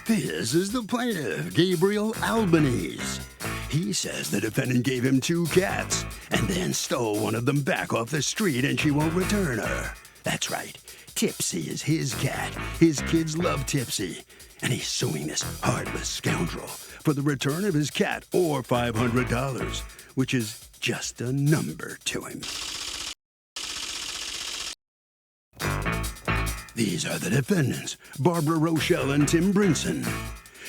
This is the plaintiff, Gabriel Albanese. He says the defendant gave him 2 cats and then stole one of them back off the street and she won't return her. That's right, Tipsy is his cat. His kids love Tipsy. And he's suing this heartless scoundrel for the return of his cat or $500, which is just a number to him. These are the defendants, Barbara Rochelle and Tim Brinson.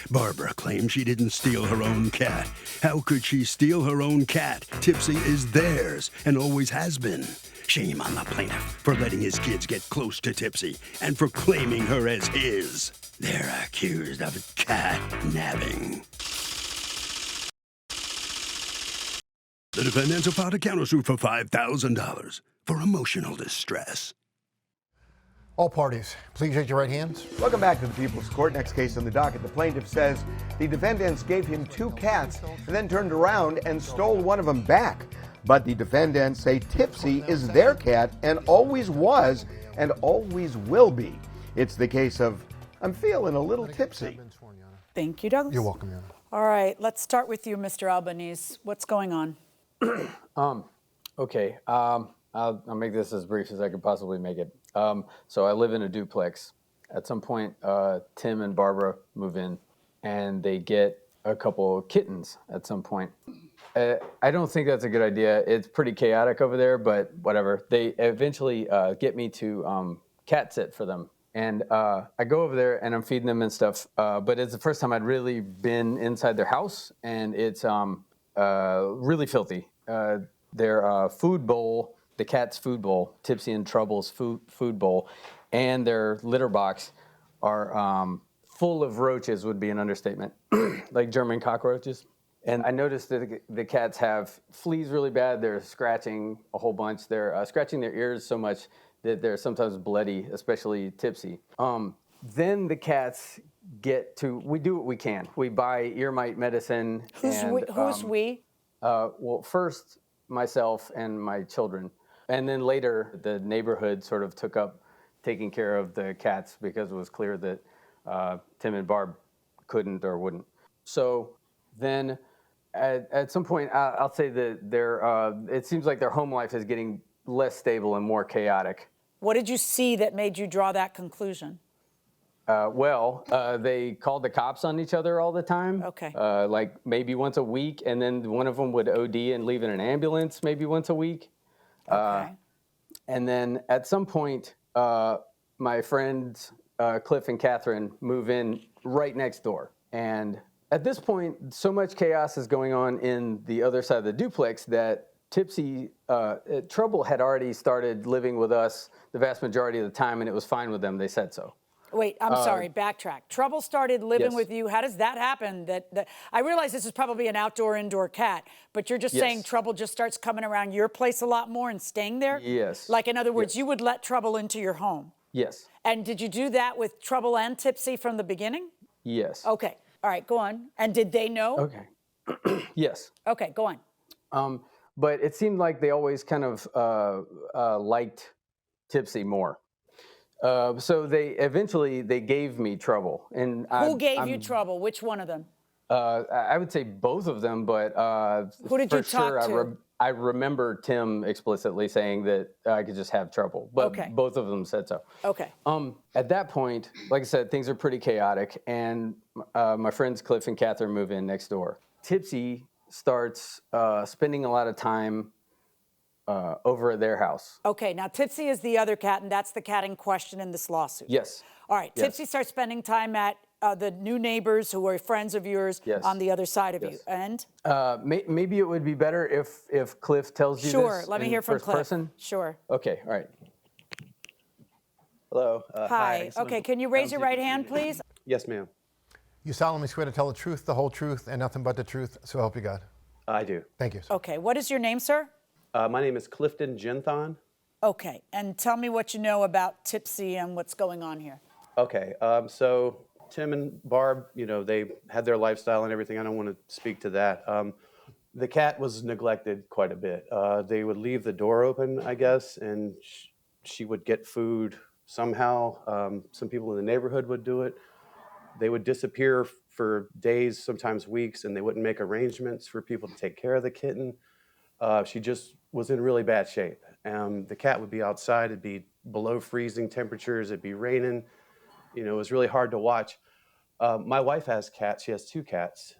Barbara claims she didn't steal her own cat. How could she steal her own cat? Tipsy is theirs and always has been. Shame on the plaintiff for letting his kids get close to Tipsy and for claiming her as his. They're accused of cat nabbing. The defendants have filed a countersuit for $5,000 for emotional distress. All parties, please raise your right hands. Welcome back to the People's Court. Next case on the docket. The plaintiff says the defendants gave him 2 cats and then turned around and stole one of them back. But the defendants say Tipsy is their cat and always was and always will be. It's the case of, I'm feeling a little tipsy. Thank you, Douglas. You're welcome, Your Honor. All right, let's start with you, Mr. Albanese. What's going on? Okay. I'll make this as brief as I could possibly make it. So I live in a duplex. At some point, Tim and Barbara move in, and they get a couple of kittens at some point. I don't think that's a good idea. It's pretty chaotic over there, but whatever. They eventually get me to cat sit for them. And I go over there, and I'm feeding them and stuff. But it's the first time I'd really been inside their house, and it's really filthy. Their food bowl, the cat's food bowl, Tipsy and Trouble's food bowl, and their litter box are full of roaches would be an understatement, like German cockroaches. And I noticed that the cats have fleas really bad. They're scratching a whole bunch. They're scratching their ears so much that they're sometimes bloody, especially Tipsy. Then the cats we do what we can. We buy ear mite medicine. Who's we? Well, first myself and my children. And then later, the neighborhood sort of took up taking care of the cats because it was clear that Tim and Barb couldn't or wouldn't. So then at some point, I'll say that it seems like their home life is getting less stable and more chaotic. What did you see that made you draw that conclusion? They called the cops on each other all the time. Okay. Like maybe once a week, and then one of them would OD and leave in an ambulance maybe once a week. Okay. And then at some point, my friends Cliff and Catherine move in right next door. And at this point, so much chaos is going on in the other side of the duplex that Tipsy, Trouble had already started living with us the vast majority of the time, and it was fine with them. They said so. Wait, I'm sorry, backtrack. Trouble started living Yes. with you. How does that happen? That I realize this is probably an outdoor-indoor cat, but you're just Yes. saying Trouble just starts coming around your place a lot more and staying there? Yes. Like, in other words, Yes. you would let Trouble into your home? Yes. And did you do that with Trouble and Tipsy from the beginning? Yes. Okay. All right, go on. And did they know? Okay. Yes. Okay, go on. But it seemed like they always kind of liked Tipsy more. So they eventually gave me Trouble. And Who gave you Trouble? Which one of them? I would say both of them, but Who did for you talk sure, to? I remember Tim explicitly saying that I could just have Trouble, but Okay. both of them said so. Okay. At that point, like I said, things are pretty chaotic, and my friends Cliff and Catherine move in next door. Tipsy starts spending a lot of time over at their house. Okay, now Tipsy is the other cat, and that's the cat in question in this lawsuit. Yes. All right, Yes. Tipsy starts spending time at the new neighbors who are friends of yours Yes. on the other side of you. Yes. And? Maybe it would be better if Cliff tells you Sure, this let me in hear from first Cliff. person. Sure. Okay, all right. Hello. Hi. Okay, can you raise your right hand, please? Yes, ma'am. You solemnly swear to tell the truth, the whole truth, and nothing but the truth, so help you God. I do. Thank you, sir. Okay, what is your name, sir? My name is Clifton Genthon. Okay, and tell me what you know about Tipsy and what's going on here. Okay, so Tim and Barb, they had their lifestyle and everything. I don't want to speak to that. The cat was neglected quite a bit. They would leave the door open, I guess, and she would get food somehow. Some people in the neighborhood would do it. They would disappear for days, sometimes weeks, and they wouldn't make arrangements for people to take care of the kitten. She just was in really bad shape. The cat would be outside, it'd be below freezing temperatures, it'd be raining. You know, it was really hard to watch. My wife has cats. She has 2 cats,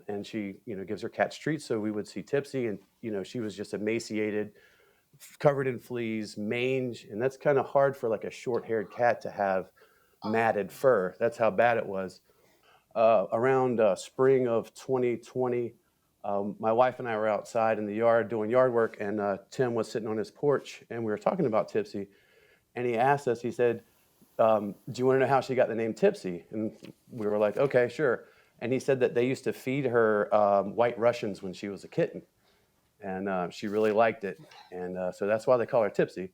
and she, gives her cats treats. So we would see Tipsy, and she was just emaciated, covered in fleas, mange, and that's kind of hard for like a short-haired cat to have matted fur. That's how bad it was. Around spring of 2020, my wife and I were outside in the yard doing yard work, and Tim was sitting on his porch, and we were talking about Tipsy, and he asked us. He said, do you want to know how she got the name Tipsy? And we were like, okay, sure. And he said that they used to feed her White Russians when she was a kitten. And she really liked it. And so that's why they call her Tipsy.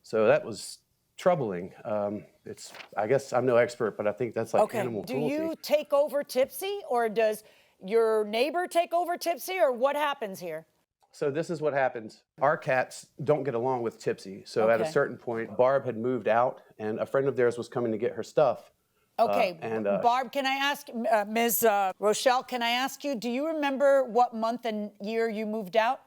So that was troubling. I guess I'm no expert, but I think that's like animal cruelty. Do you take over Tipsy, or does your neighbor take over Tipsy, or what happens here? So this is what happens. Our cats don't get along with Tipsy. So at a certain point, Barb had moved out, and a friend of theirs was coming to get her stuff. Okay, Barb, can I ask, Ms. Rochelle, can I ask you, do you remember what month and year you moved out?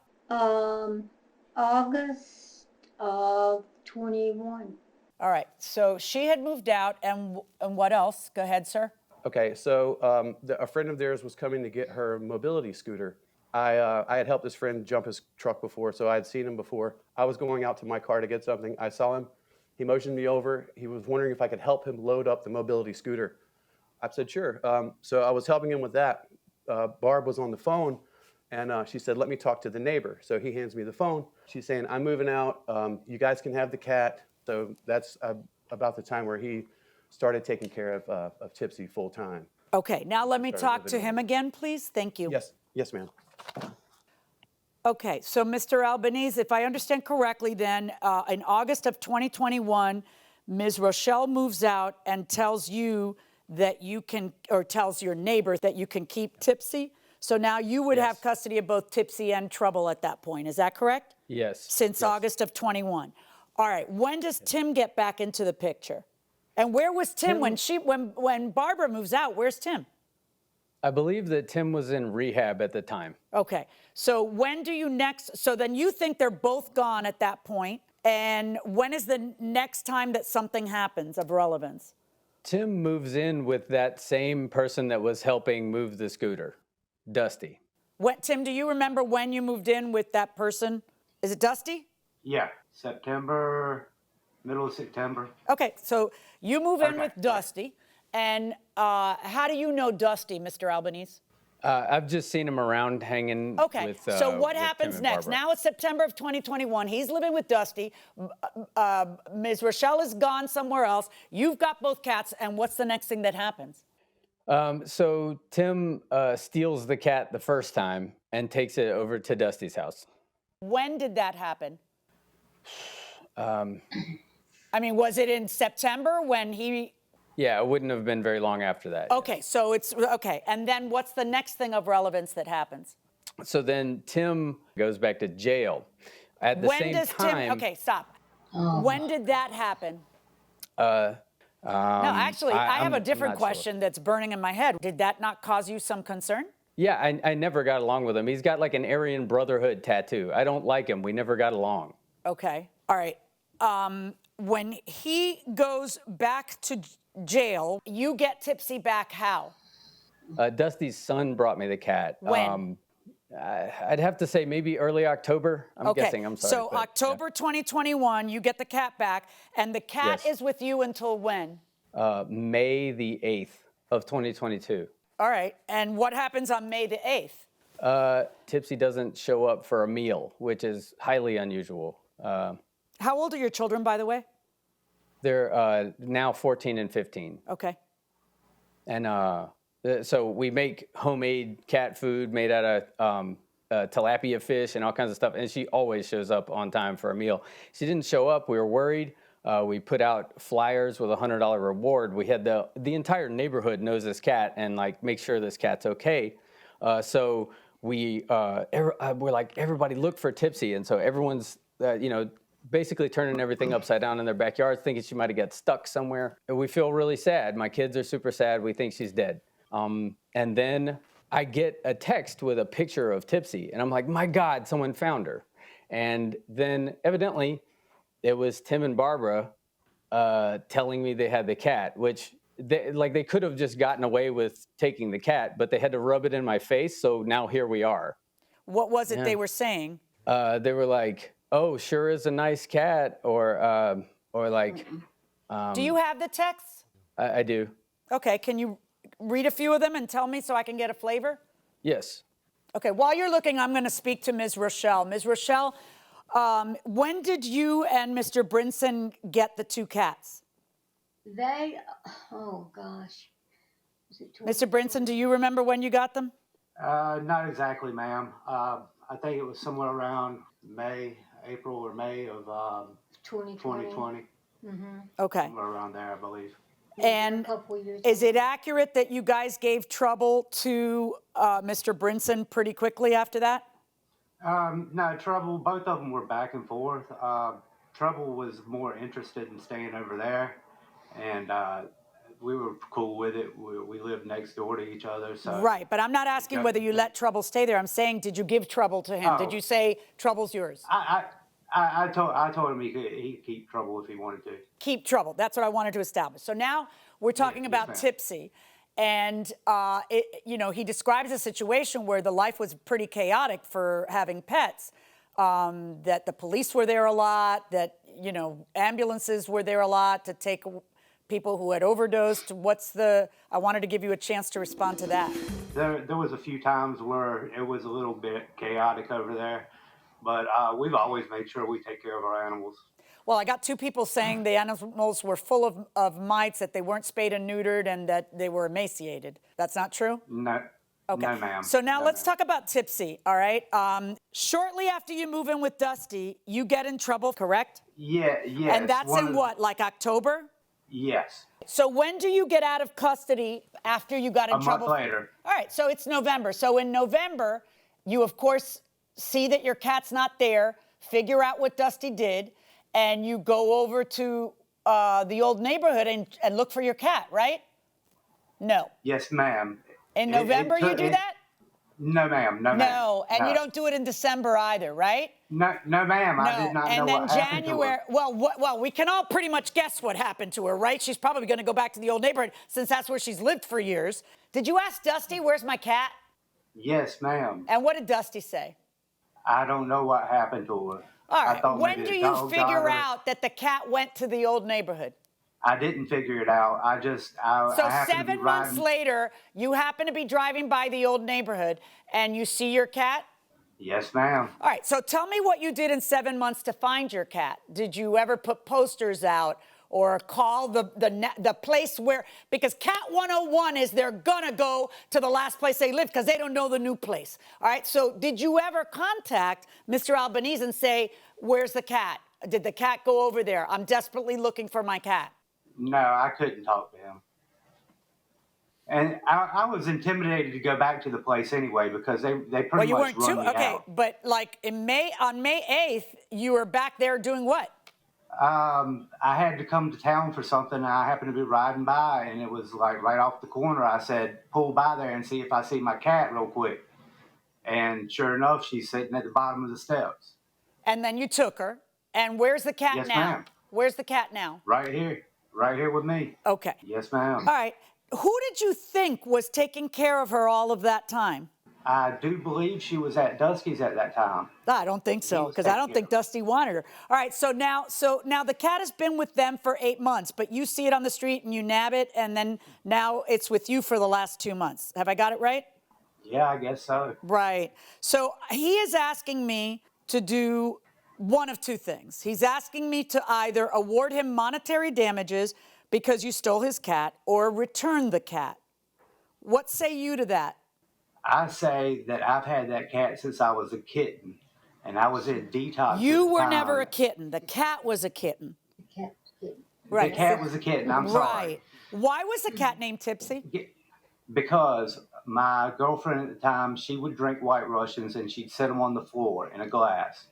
August of 21. All right, so she had moved out, and what else? Go ahead, sir. Okay, so a friend of theirs was coming to get her mobility scooter. I had helped this friend jump his truck before, so I had seen him before. I was going out to my car to get something. I saw him. He motioned me over. He was wondering if I could help him load up the mobility scooter. I said, sure. So I was helping him with that. Barb was on the phone, and she said, let me talk to the neighbor. So he hands me the phone. She's saying, I'm moving out. You guys can have the cat. So that's about the time where he started taking care of Tipsy full time. Okay, now let me talk to him again, please. Thank you. Yes, ma'am. Okay, so Mr. Albanese, if I understand correctly, then in August of 2021, Ms. Rochelle moves out and tells you that you can, or tells your neighbor that you can keep Tipsy. So now you would have custody of both Tipsy and Trouble at that point. Is that correct? Yes. Since August of 21. All right. When does Tim get back into the picture? And where was Tim when Barbara moves out? Where's Tim? I believe that Tim was in rehab at the time. Okay. So when do you next? So then you think they're both gone at that point. And when is the next time that something happens of relevance? Tim moves in with that same person that was helping move the scooter, Dusty. Tim, do you remember when you moved in with that person? Is it Dusty? Yeah, September, middle of September. Okay, so you move in with Dusty. And how do you know Dusty, Mr. Albanese? I've just seen him around hanging with so what happens Tim and next? Barbara. Now it's September of 2021. He's living with Dusty. Ms. Rochelle is gone somewhere else. You've got both cats, and what's the next thing that happens? So Tim steals the cat the first time and takes it over to Dusty's house. When did that happen? I mean, was it in September when he... Yeah, it wouldn't have been very long after that. Okay, so it's, okay. And then what's the next thing of relevance that happens? So then Tim goes back to jail. At the same time... Okay, stop. When did that happen? No, actually, I have a different question that's burning in my head. Did that not cause you some concern? Yeah, I never got along with him. He's got like an Aryan Brotherhood tattoo. I don't like him. We never got along. Okay, all right. When he goes back to jail, you get Tipsy back how? Dusty's son brought me the cat. When? I'd have to say maybe early October. I'm guessing. I'm sorry. So October 2021, you get the cat back, and the cat is with you until when? May the 8th of 2022. All right. And what happens on May the 8th? Tipsy doesn't show up for a meal, which is highly unusual. How old are your children, by the way? They're now 14 and 15. Okay. And so we make homemade cat food made out of tilapia fish and all kinds of stuff. And she always shows up on time for a meal. She didn't show up. We were worried. We put out flyers with a $100 reward. We had the entire neighborhood knows this cat and like make sure this cat's okay. So we're like, everybody look for Tipsy. And so everyone's, basically turning everything upside down in their backyard, thinking she might have got stuck somewhere. And we feel really sad. My kids are super sad. We think she's dead. And then I get a text with a picture of Tipsy, and I'm like, my God, someone found her. And then evidently it was Tim and Barbara telling me they had the cat, which they could have just gotten away with taking the cat, but they had to rub it in my face. So now here we are. What was it they were saying? They were like, "Oh, sure is a nice cat," or like. Do you have the texts? I do. Okay, can you read a few of them and tell me so I can get a flavor? Yes. Okay, while you're looking, I'm going to speak to Ms. Rochelle. Ms. Rochelle, when did you and Mr. Brinson get the 2 cats? Oh gosh. Was it Mr. Brinson, do you remember when you got them? Not exactly, ma'am. I think it was somewhere around April or May of 2020. Okay. Somewhere around there, I believe. And is it accurate that you guys gave trouble to Mr. Brinson pretty quickly after that? No, Trouble, both of them were back and forth. Trouble was more interested in staying over there, and we were cool with it. We lived next door to each other. So Right, but I'm not asking whether you let Trouble stay there. I'm saying, did you give Trouble to him? Did you say Trouble's yours? I told him he could keep Trouble if he wanted to. Keep Trouble. That's what I wanted to establish. So now we're talking about Tipsy. And, he describes a situation where the life was pretty chaotic for having pets, that the police were there a lot, that, ambulances were there a lot to take people who had overdosed. I wanted to give you a chance to respond to that. There was a few times where it was a little bit chaotic over there, but we've always made sure we take care of our animals. Well, I got 2 people saying the animals were full of mites, that they weren't spayed and neutered, and that they were emaciated. That's not true? No. Okay. No, ma'am. So now let's talk about Tipsy, all right? Shortly after you move in with Dusty, you get in trouble, correct? Yeah. And that's in what, like October? Yes. So when do you get out of custody after you got in trouble? A month later. All right, so it's November. So in November, you, of course, see that your cat's not there, figure out what Dusty did, and you go over to the old neighborhood and look for your cat, right? No. Yes, ma'am. In November you do that? No, ma'am. No, and you don't do it in December either, right? No, ma'am. I did not know what happened to her. Well, we can all pretty much guess what happened to her, right? She's probably going to go back to the old neighborhood since that's where she's lived for years. Did you ask Dusty, where's my cat? Yes, ma'am. And what did Dusty say? I don't know what happened to her. All right. When do you figure out that the cat went to the old neighborhood? I didn't figure it out. So 7 months later, you happen to be driving by the old neighborhood and you see your cat? Yes, ma'am. All right. So tell me what you did in 7 months to find your cat. Did you ever put posters out or call the place where, because Cat 101 is they're gonna go to the last place they lived because they don't know the new place. All right. So did you ever contact Mr. Albanese and say, where's the cat? Did the cat go over there? I'm desperately looking for my cat. No, I couldn't talk to him. And I was intimidated to go back to the place anyway because they pretty much run me out. But like on May 8th, you were back there doing what? I had to come to town for something, and I happened to be riding by, and it was like right off the corner. I said, pull by there and see if I see my cat real quick. And sure enough, she's sitting at the bottom of the steps. And then you took her. And where's the cat Yes, now? ma'am. Where's the cat now? Right here with me. Okay. Yes, ma'am. All right. Who did you think was taking care of her all of that time? I do believe she was at Dusty's at that time. I don't think so, because I don't think Dusty wanted her. All right, so now the cat has been with them for 8 months, but you see it on the street and you nab it, and then now it's with you for the last 2 months. Have I got it right? Yeah, I guess so. Right. So he is asking me to do one of 2 things. He's asking me to either award him monetary damages because you stole his cat or return the cat. What say you to that? I say that I've had that cat since I was a kitten, and I was in detox. You were never a kitten. The cat was a kitten. Right. The cat was a kitten. I'm sorry. Right. Why was the cat named Tipsy? Because my girlfriend at the time, she would drink White Russians, and she'd set them on the floor in a glass.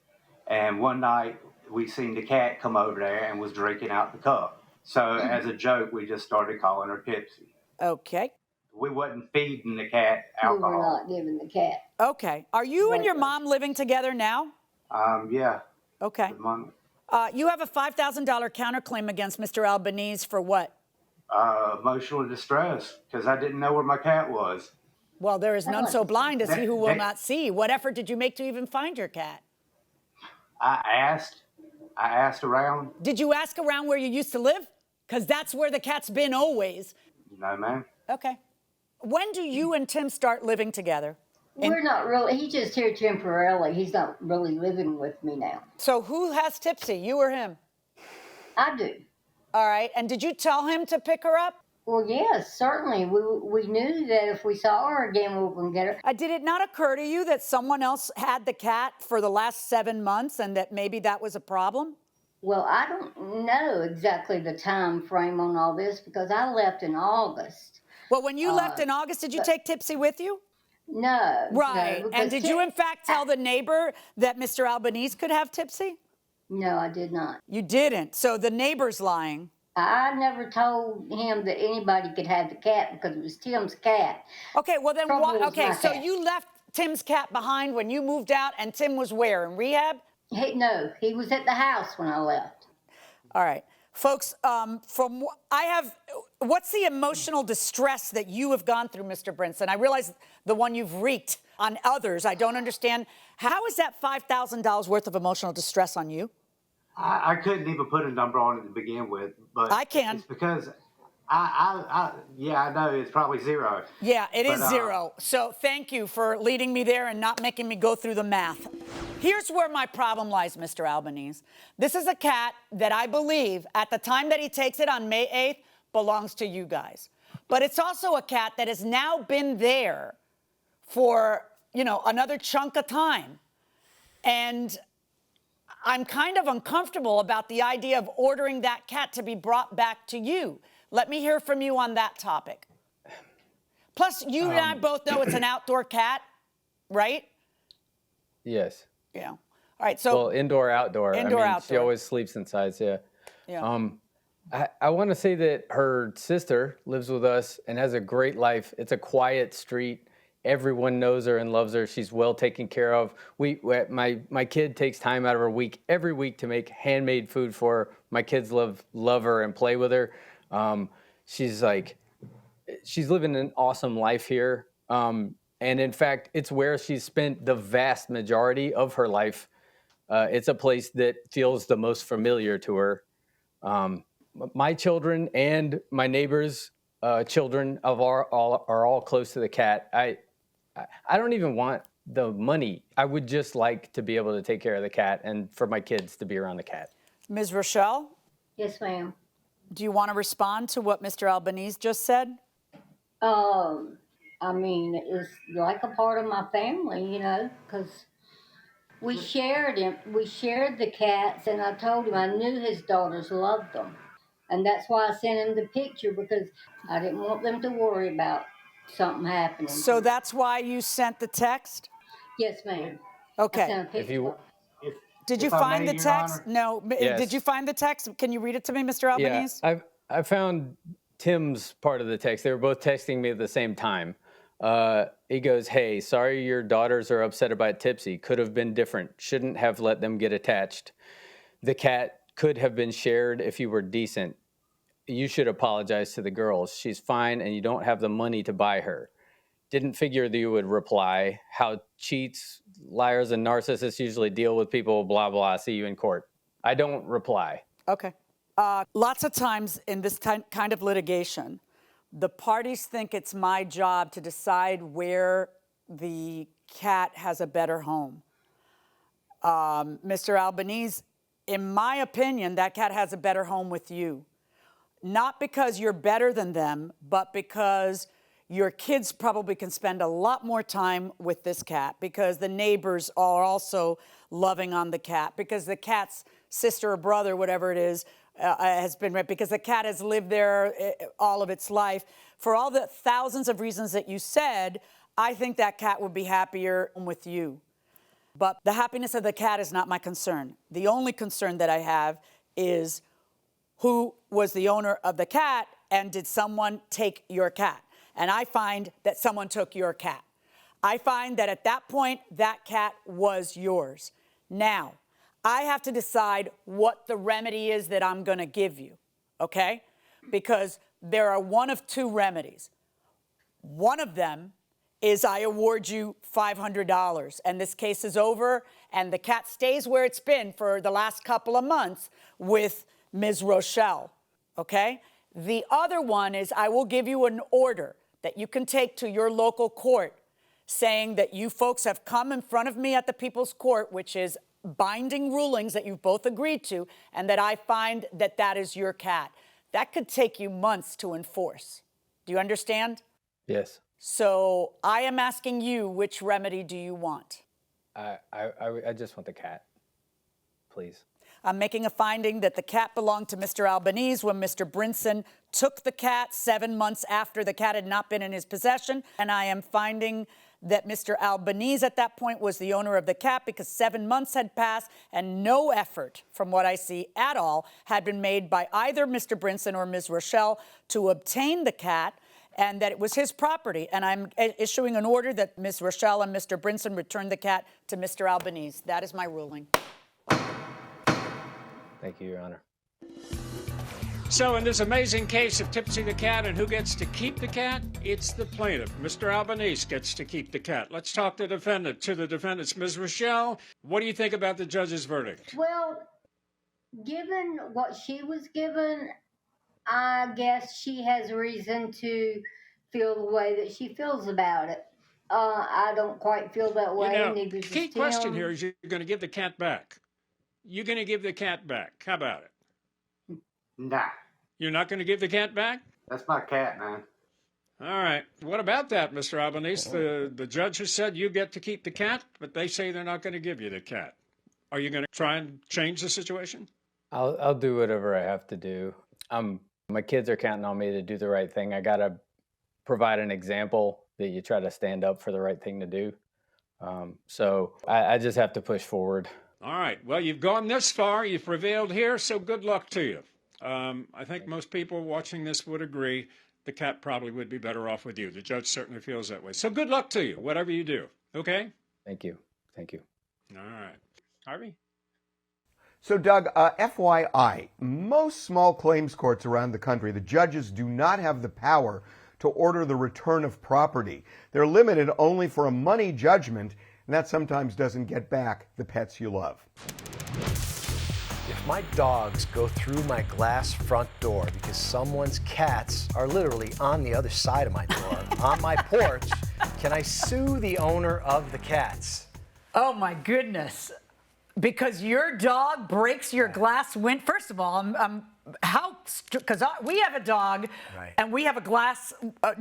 And one night, we seen the cat come over there and was drinking out the cup. So as a joke, we just started calling her Tipsy. Okay. We wasn't feeding the cat We were alcohol. not giving the cat. Okay. Are you and your Right. mom living together now? Yeah. Okay. The month. You have a $5,000 counterclaim against Mr. Albanese for what? Emotional distress because I didn't know where my cat was. Well, there is none so blind as he who will That- not see. What effort did you make to even find your cat? I asked around. Did you ask around where you used to live? Because that's where the cat's been always. No, ma'am. Okay. When do you and Tim start living together? We're not really, he's just here temporarily. He's not really living with me now. So who has Tipsy, you or him? I do. All right. And did you tell him to pick her up? Well, yes, certainly. We knew that if we saw her again, we wouldn't get her. Did it not occur to you that someone else had the cat for the last 7 months and that maybe that was a problem? Well, I don't know exactly the time frame on all this because I left in August. Well, when you left in August, did you take Tipsy with you? No. Right. No, And did you, in fact, tell the neighbor that Mr. Albanese could have Tipsy? No, I did not. You didn't. So the neighbor's lying. I never told him that anybody could have the cat because it was Tim's cat. Okay, well then Trouble why? was Okay, my so cat. you left Tim's cat behind when you moved out, and Tim was where? In rehab? No, he was at the house when I left. All right, folks. What's the emotional distress that you have gone through, Mr. Brinson? I realize the one you've wreaked on others. I don't understand. How is that $5,000 worth of emotional distress on you? I couldn't even put a number on it to begin with, but I can. It's because I know it's probably zero. Yeah, it is But, zero. So thank you for leading me there and not making me go through the math. Here's where my problem lies, Mr. Albanese. This is a cat that I believe, at the time that he takes it on May 8th, belongs to you guys. But it's also a cat that has now been there for, another chunk of time. And I'm kind of uncomfortable about the idea of ordering that cat to be brought back to you. Let me hear from you on that topic. Plus, you and I both know it's an outdoor cat, right? Yes. Yeah. All right, so... Well, indoor, outdoor. Indoor, She outdoor. always sleeps inside, yeah. Yeah. I want to say that her sister lives with us and has a great life. It's a quiet street. Everyone knows her and loves her. She's well taken care of. My kid takes time out of her week every week to make handmade food for her. My kids love her and play with her. She's living an awesome life here. And in fact, it's where she's spent the vast majority of her life. It's a place that feels the most familiar to her. My children and my neighbors' children are all close to the cat. I don't even want the money. I would just like to be able to take care of the cat and for my kids to be around the cat. Ms. Rochelle, Yes, ma'am. do you want to respond to what Mr. Albanese just said? I mean, it's like a part of my family, because we shared him. We shared the cats, and I told him I knew his daughters loved them. And that's why I sent him the picture, because I didn't want them to worry about something happening. So that's why you sent the text? Yes, ma'am. Okay. I sent a picture. Did you If I find may, the Your text? Honor? No. Yes. Did you find the text? Can you read it to me, Mr. Albanese? Yeah, I found Tim's part of the text. They were both texting me at the same time. He goes, "Hey, sorry your daughters are upset about Tipsy. Could have been different. Shouldn't have let them get attached. The cat could have been shared if you were decent. You should apologize to the girls. She's fine and you don't have the money to buy her. Didn't figure that you would reply. How cheats, liars, and narcissists usually deal with people, blah, blah. See you in court." I don't reply. Okay. Lots of times in this kind of litigation, the parties think it's my job to decide where the cat has a better home. Mr. Albanese, in my opinion, that cat has a better home with you. Not because you're better than them, but because your kids probably can spend a lot more time with this cat, because the neighbors are also loving on the cat, because the cat's sister or brother, whatever it is, has been, because the cat has lived there all of its life. For all the thousands of reasons that you said, I think that cat would be happier with you. But the happiness of the cat is not my concern. The only concern that I have is who was the owner of the cat, and did someone take your cat? And I find that someone took your cat. I find that at that point, that cat was yours. Now, I have to decide what the remedy is that I'm going to give you, okay? Because there are one of two remedies. One of them is I award you $500, and this case is over, and the cat stays where it's been for the last couple of months with Ms. Rochelle, okay? The other one is I will give you an order that you can take to your local court saying that you folks have come in front of me at the People's Court, which is binding rulings that you've both agreed to, and that I find that that is your cat. That could take you months to enforce. Do you understand? Yes. So I am asking you, which remedy do you want? I just want the cat, please. I'm making a finding that the cat belonged to Mr. Albanese when Mr. Brinson took the cat 7 months after the cat had not been in his possession. And I am finding that Mr. Albanese at that point was the owner of the cat because 7 months had passed and no effort, from what I see at all, had been made by either Mr. Brinson or Ms. Rochelle to obtain the cat, and that it was his property. And I'm issuing an order that Ms. Rochelle and Mr. Brinson return the cat to Mr. Albanese. That is my ruling. Thank you, Your Honor. So in this amazing case of Tipsy the cat and who gets to keep the cat, it's the plaintiff. Mr. Albanese gets to keep the cat. Let's talk to the defendants. Ms. Rochelle, what do you think about the judge's verdict? Well, given what she was given, I guess she has reason to feel the way that she feels about it. I don't quite feel that way. Neither does key Tim. question here is you're going to give the cat back. You're going to give the cat back. How about it? Nah, You're not going to give the cat back? that's my cat, man. All right. What about that, Mr. Albanese? The judge has said you get to keep the cat, but they say they're not going to give you the cat. Are you going to try and change the situation? I'll do whatever I have to do. My kids are counting on me to do the right thing. I got to provide an example that you try to stand up for the right thing to do. So I just have to push forward. All right. Well, you've gone this far. You've prevailed here, so good luck to you. I think most people watching this would agree the cat probably would be better off with you. The judge certainly feels that way. So good luck to you, whatever you do. Okay? Thank you. Thank you. All right. Harvey? So, Doug, FYI, most small claims courts around the country, the judges do not have the power to order the return of property. They're limited only for a money judgment, and that sometimes doesn't get back the pets you love. If my dogs go through my glass front door because someone's cats are literally on the other side of my door, on my porch, can I sue the owner of the cats? Oh, my goodness. Because your dog breaks your glass window. First of all, because we have a dog, Right. and we have a glass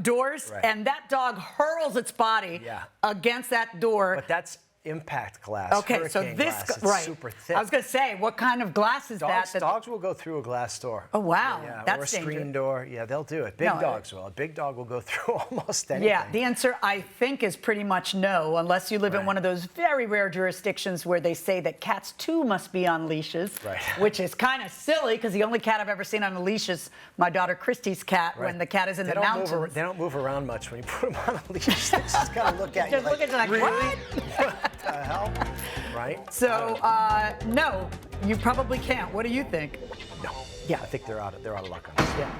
doors, Right. and that dog hurls its body Yeah. against that door. But that's impact glass. Okay, so hurricane this, glass. It's right. super thick. I was going to say, what kind of glass is that? Dogs will go through a glass door. Oh, wow. Yeah, That's or a screen dangerous. door. Yeah, they'll do it. Big No, dogs will. A big dog will go through almost anything. Yeah, the answer, I think, is pretty much no, unless you live in Right. one of those very rare jurisdictions where they say that cats, too, must be on leashes, Right. which is kind of silly, because the only cat I've ever seen on a leash is my daughter Christy's cat when the cat is in They the don't mountains. They don't move around much when you put them on a leash. They just kind of look at you Just look at you like, really? what? What the hell? Right? So, no, you probably can't. What do you think? No. Yeah. I think they're out of luck on this. Yeah.